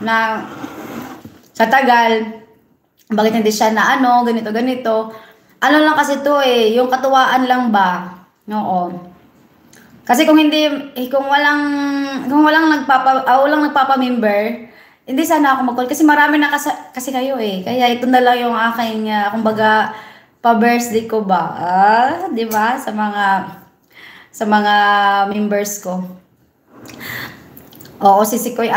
na sa tagal, bakit hindi siya na ano, ganito, ganito. Ano lang kasi to eh, yung katuwaan lang ba? Oo. Kasi kung hindi, walang nagpapa-member, hindi sana ako mag-call kasi marami na kasi kayo eh. Kaya ito na lang yung aking, kumbaga, pa-birthday ko ba? Di ba? Sa mga members ko. Oo, sisikoy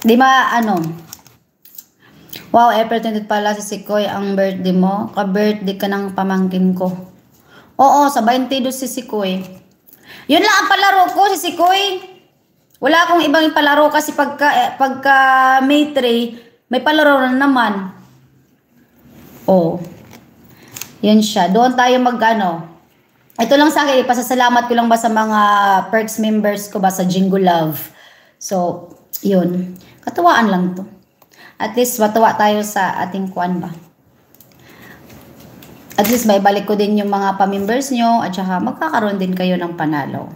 Di ba, wow, April 20 pala si Sikoy ang birthday mo. Ka-birthday ka ng pamangkin ko. Oo, sa 22 si Sikoy. Yun lang ang palaro ko, si Sikoy. Wala akong ibang palaro kasi pagka May 3, may palaro na naman. Oh. Yan siya. Doon tayo Ito lang sa akin, pasasalamat ko lang ba sa mga perks members ko ba sa Jingo Love. So, yun. Katuwaan lang to. At least matuwa tayo sa ating kuan ba. At least may balik ko din yung mga pa-members nyo at saka magkakaroon din kayo ng panalo.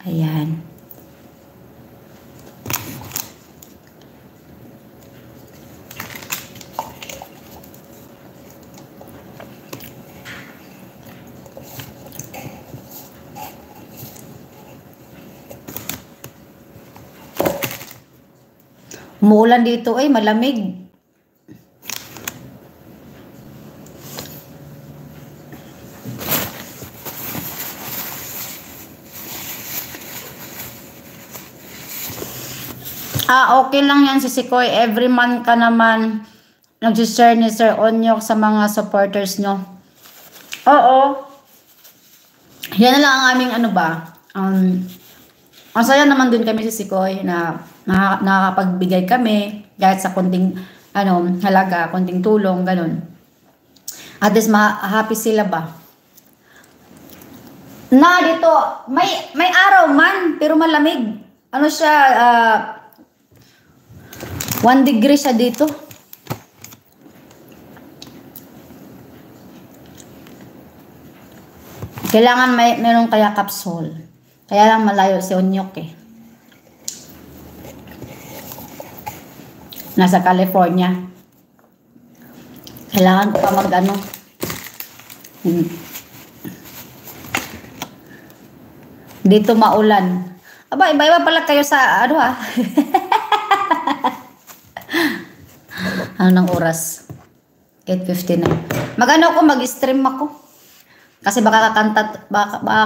Ayan. Umuulan dito ay malamig. Okay lang yan si Sikoy. Every month ka naman nag-share ni Sir Onyok sa mga supporters nyo. Oo. Yan na lang ang aming ang saya naman din kami si Sikoy na nakakapagbigay kami kahit sa konting halaga, konting tulong, ganun. At least happy sila ba? Na dito, may araw man pero malamig. Ano siya 1 degree siya dito. Kailangan meron kaya capsule. Kaya lang malayo si Onyok eh. Nasa California. Kailangan ko pa Dito maulan. Aba, iba-iba pala kayo sa Anong oras? 8:59. Ako, mag-stream ako. Kasi baka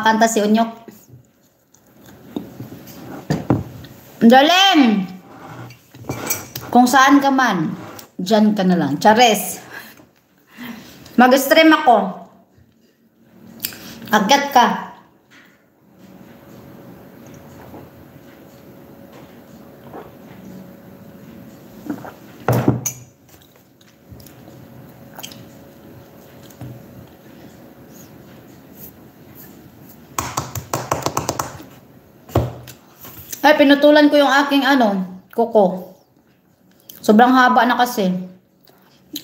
kanta si Onyok. Darling! Kung saan ka man, dyan ka na lang. Chares! Mag-stream ako. Agat ka. Ay, pinutulan ko yung aking kuko. Sobrang haba na kasi.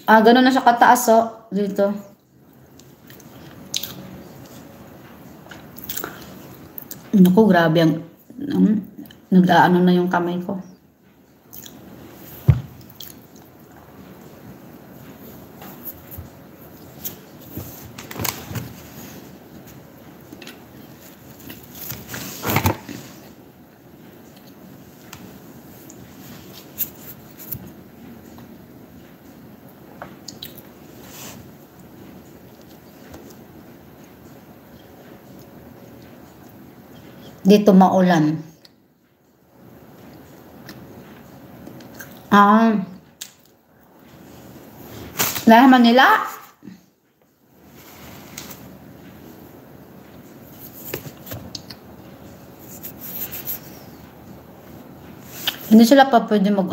Ganun na siya kataas dito. Naku, grabe nag-aano na yung kamay ko. Dito maulan. Dahil Manila. Hindi sila pa pwede mag